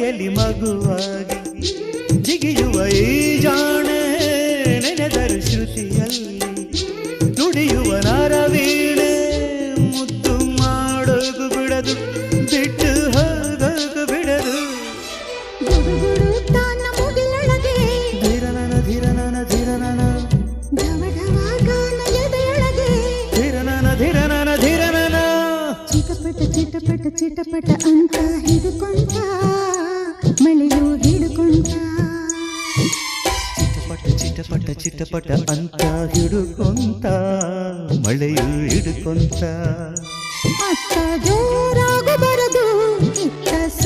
ಮಡಿಯಲ್ಲಿ ಮಗುವಾಗಿ ಜಿಗಿಯುವ ಈ ಜಾಣೆ ನೆನೆದರು ಶ್ರುತಿಯಲ್ಲಿ ನುಡಿಯುವ ನರವೀಣೆ ಮುದ್ದು ಮಾಡೋದು ಬಿಡದು ಬಿಟ್ಟು ಹೋಗೋದು ಬಿಡದು ಗುಡುಗುಡು ತಾನ ಮುಗಿಲೊಳಗೆ ಧಿರನನ ಧಿರನನ ಧಿರನನ ಢವ ಢವ ಗಾನ ಎದೆಯೊಳಗೆ ಧಿರನನ ಧಿರನನ ಧಿರನನ ಚಿಟಪಟ ಚಿಟಪಟ ಚಿಟಪಟ ಅಂತ ಹಿಡುಕೊಂತ ಮಳೆಯು ಹಿಡುಕೊಂತ ಚಿಟಪಟ ಚಿಟಪಟ ಅಂತ ಹಿಡುಕೊಂತ ಮಳೆಯು ಹಿಡುಕೊಂತ ಅತ್ತ ಜೋರಾಗು ಬರದು